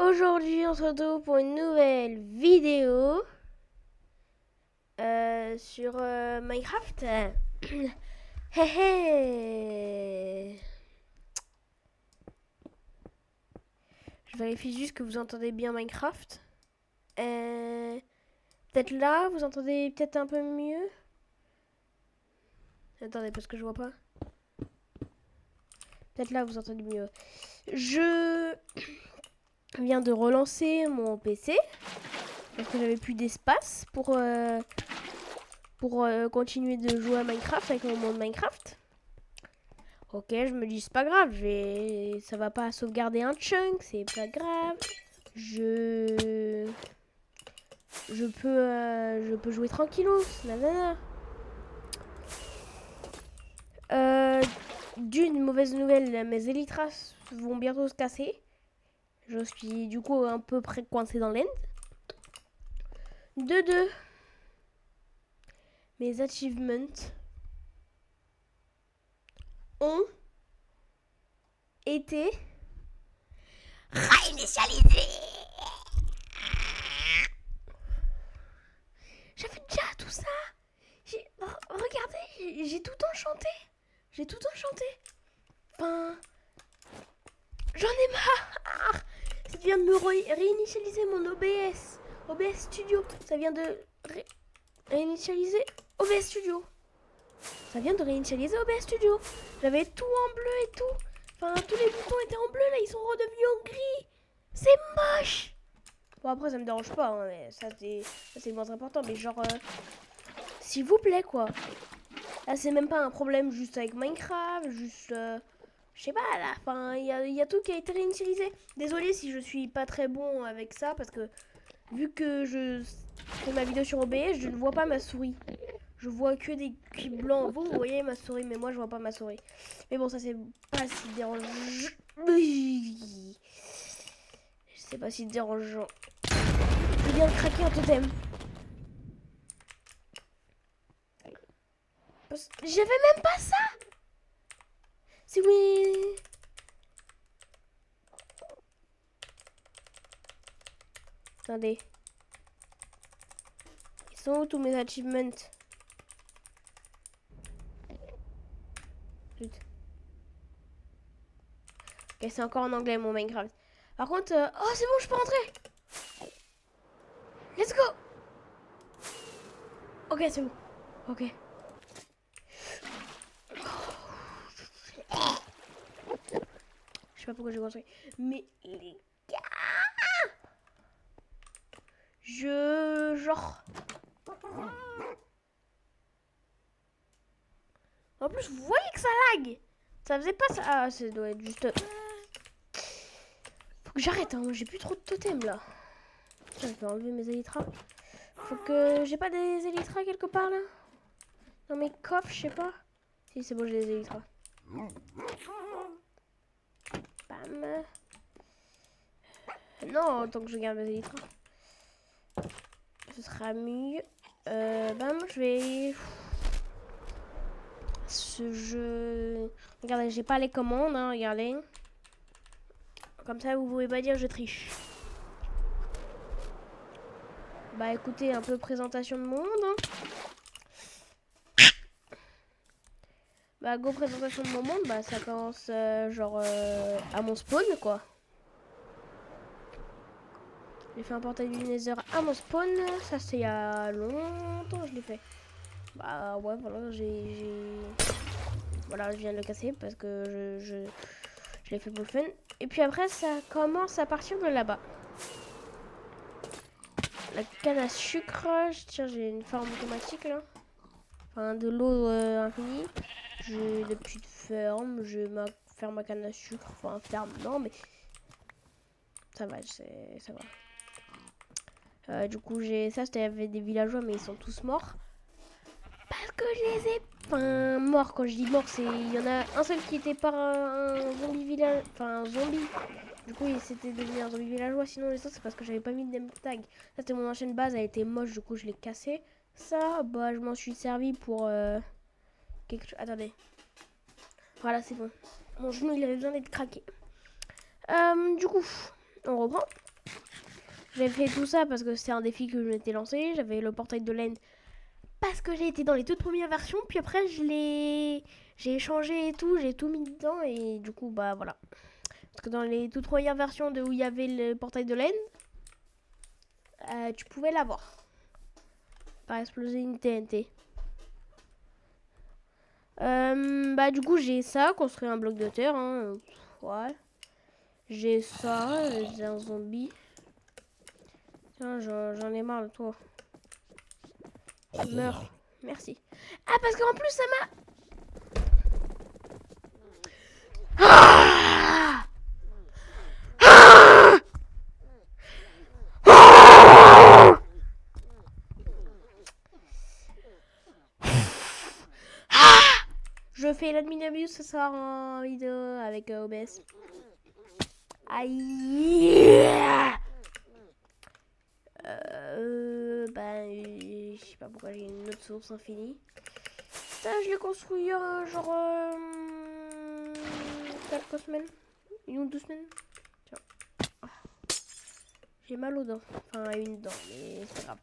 Aujourd'hui, on se retrouve pour une nouvelle vidéo sur Minecraft. Hé hé. Je vérifie juste que vous entendez bien Minecraft. Peut-être là, vous entendez peut-être un peu mieux. Attendez, parce que je vois pas. Peut-être là, vous entendez mieux. Je viens de relancer mon PC. Parce que j'avais plus d'espace pour continuer de jouer à Minecraft avec mon monde Minecraft. Ok, je me dis c'est pas grave, ça va pas sauvegarder un chunk, c'est pas grave. Je peux jouer tranquillos, nanana. D'une mauvaise nouvelle, mes élytras vont bientôt se casser. Je suis du coup un peu près coincé dans l'end. De deux, mes achievements ont été réinitialisés. J'avais déjà tout ça. Regardez, j'ai tout enchanté. J'ai tout enchanté. Enfin, j'en ai marre. Ça vient de me réinitialiser mon OBS. OBS Studio. Ça vient de réinitialiser OBS Studio. Ça vient de réinitialiser OBS Studio. J'avais tout en bleu et tout. Enfin, tous les boutons étaient en bleu. Là, ils sont redevenus en gris. C'est moche. Bon, après, ça me dérange pas. Hein, mais ça, c'est le moins important. Mais genre, s'il vous plaît, quoi. Là, c'est même pas un problème juste avec Minecraft. Juste... je sais pas, là, enfin, il y a tout qui a été réinitialisé. Désolée si je suis pas très bon avec ça, parce que vu que je fais ma vidéo sur OBS, je ne vois pas ma souris. Je vois que des cubes blancs. Vous voyez ma souris, mais moi, je vois pas ma souris. Mais bon, ça, c'est pas si dérangeant. C'est pas si dérangeant. Je viens de craquer un totem. J'avais même pas ça. C'est oui. Attendez. Ils sont où tous mes achievements? Zut. Ok, c'est encore en anglais mon Minecraft. Par contre, oh c'est bon, je peux rentrer. Let's go. Ok, c'est bon. Ok. Je sais pas pourquoi j'ai construit. Mais les gars, genre. En plus, vous voyez que ça lag. Ça faisait pas ça. Ah, ça doit être juste. Faut que j'arrête, hein. J'ai plus trop de totems là. Tiens, je vais enlever mes élytras. Faut que j'ai pas des élytras quelque part là. Dans mes coffres, je sais pas. Si, c'est bon, j'ai des élytras. Bam. Non, tant que je garde mes élytras. Ce sera mieux. Bam, je vais. Ce jeu. Regardez, j'ai pas les commandes, hein, regardez. Comme ça, vous pouvez pas dire je triche. Bah écoutez, un peu présentation de monde. Hein. Bah go présentation de mon monde, bah ça commence genre à mon spawn quoi. J'ai fait un portail du Nether à mon spawn, ça c'est il y a longtemps je l'ai fait. Bah ouais voilà, voilà, je viens de le casser parce que je l'ai fait pour le fun. Et puis après ça commence à partir de là-bas. La canne à sucre, tiens j'ai une farm automatique là. Enfin de l'eau infinie. J'ai des petites fermes, je vais faire ma canne à sucre, enfin ferme non mais ça va, ça va. Du coup j'ai ça, c'était avec des villageois mais ils sont tous morts. Parce que je les ai... Enfin morts, quand je dis morts, c'est... Il y en a un seul qui était par un zombie village... Enfin un zombie. Du coup il s'était devenu un zombie villageois, sinon les autres c'est parce que j'avais pas mis de name tag. Ça c'était mon ancienne base, elle était moche, du coup je l'ai cassée. Ça, bah je m'en suis servi pour... quelque chose... Attendez. Voilà, c'est bon. Mon genou, il avait besoin d'être craqué. Du coup, on reprend. J'ai fait tout ça parce que c'était un défi que je m'étais lancé. J'avais le portail de laine parce que j'ai été dans les toutes premières versions. Puis après, j'ai changé et tout. J'ai tout mis dedans. Et du coup, bah voilà. Parce que dans les toutes premières versions de où il y avait le portail de laine, tu pouvais l'avoir. Par exploser une TNT. Bah du coup, j'ai ça. Construire un bloc de terre. Hein. Ouais. J'ai ça. J'ai un zombie. Tiens, j'en ai marre de toi. Meurs. Merci. Ah, parce qu'en plus, ça m'a... Ah ah Je fais l'adminabus ce soir en vidéo avec OBS. Aïe. Je sais pas pourquoi j'ai une autre source infinie. Ça, je l'ai construit genre quelques semaines. 1 ou 2 semaines. Tiens. J'ai mal aux dents. Enfin, à une dent, mais c'est pas grave.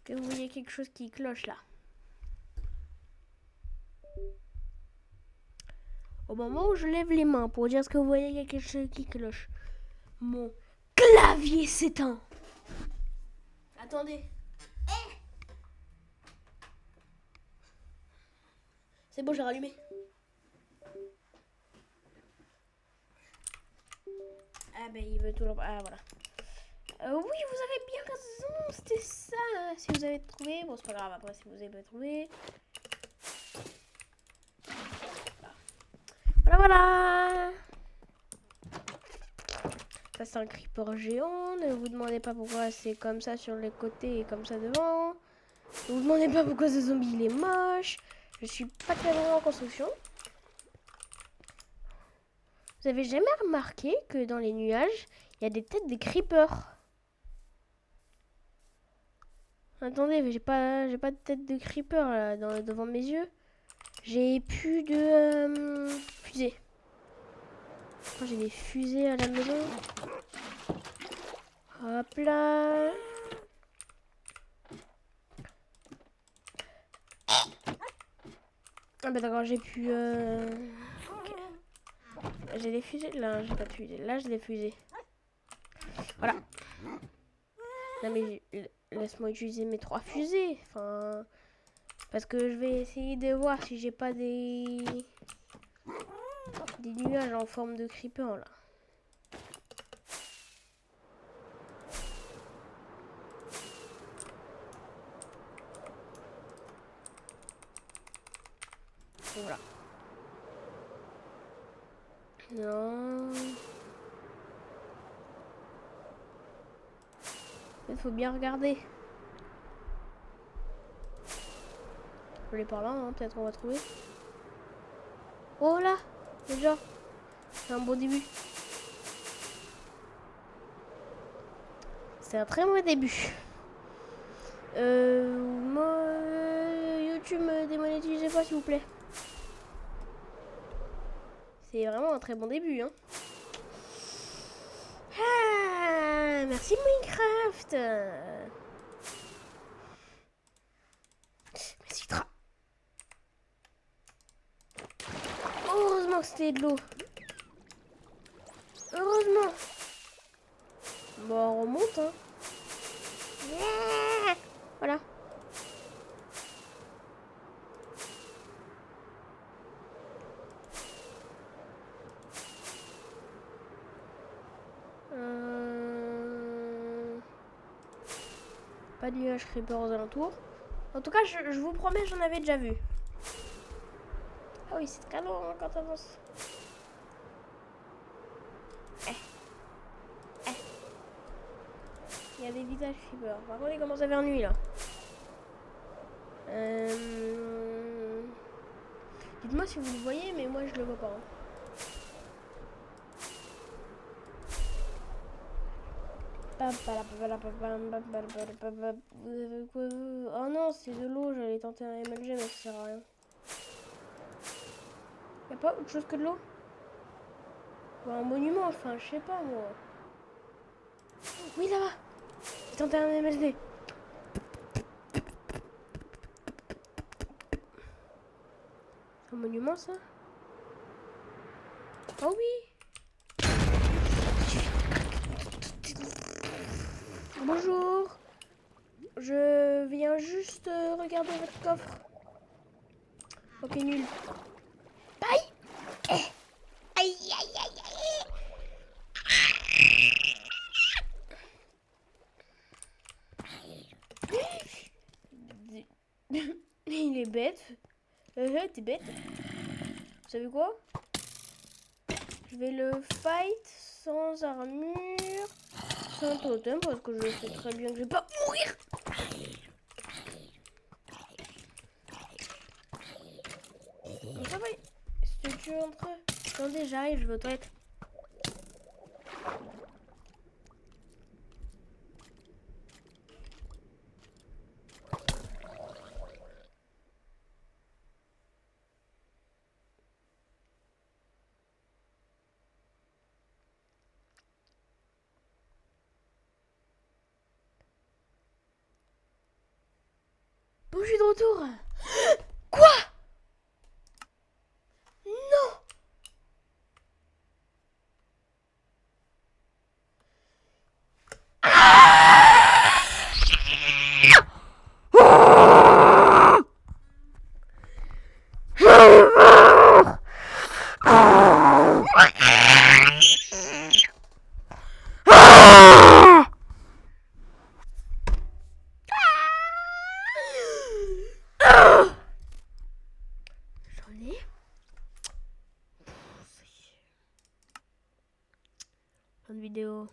Que vous voyez quelque chose qui cloche là. Au moment où je lève les mains pour dire ce que vous voyez, il y a quelque chose qui cloche. Mon clavier s'éteint. Attendez. C'est bon, j'ai rallumé. Ah ben il veut tout le... Ah voilà. Oui, vous avez bien raison, c'était ça. Si vous avez trouvé, bon c'est pas grave après si vous avez pas trouvé. Voilà, voilà. Ça c'est un creeper géant. Ne vous demandez pas pourquoi c'est comme ça sur les côtés et comme ça devant. Ne vous demandez pas pourquoi ce zombie il est moche. Je suis pas très loin en construction. Vous avez jamais remarqué que dans les nuages, il y a des têtes de creepers? Attendez, j'ai pas de tête de creeper là, devant mes yeux. J'ai plus de fusées. J'ai des fusées à la maison. Hop là. Ah bah d'accord, j'ai plus... Okay. J'ai des fusées. Là, j'ai pas de fusées. Là, j'ai des fusées. Voilà. Non mais laisse-moi utiliser mes 3 fusées. Enfin... Parce que je vais essayer de voir si j'ai pas des nuages en forme de creeper là. Voilà. Non. Il faut bien regarder. Je l'ai par là, hein, peut-être on va trouver. Oh là, déjà, c'est un bon début. C'est un très mauvais début. YouTube me démonétisez pas s'il vous plaît. C'est vraiment un très bon début, hein. Ah, merci Minecraft. Merci Tra. Heureusement que c'était de l'eau. Heureusement. Bon, on remonte, hein. Yeah. Voilà. Pas de nuages creeper aux alentours. En tout cas, je vous promets, j'en avais déjà vu. Ah oui, c'est très long hein, quand on avance. Il y a des visages creeper. Par contre, il commence à faire nuit là. Dites-moi si vous le voyez, mais moi je le vois pas. Hein. Oh non, c'est de l'eau, j'allais tenter un MLG, mais ça sert à rien. Y a pas autre chose que de l'eau? Ou un monument, enfin, je sais pas moi. Oui, là-bas. J'ai tenté un MLD. Un monument, ça? Oh oui. Bonjour. Je viens juste regarder votre coffre. Ok, nul. Aïe. Aïe, aïe, aïe, aïe. Il est bête. T'es bête. Vous savez quoi? Je vais le fight sans armure, sans totem, parce que je sais très bien que je vais pas mourir. Mais ça va, si tu es entre eux. Attendez, j'arrive, je vais aux toilettes. Bon, je suis de retour. Quoi? Non. J'en ai. Fin de vidéo.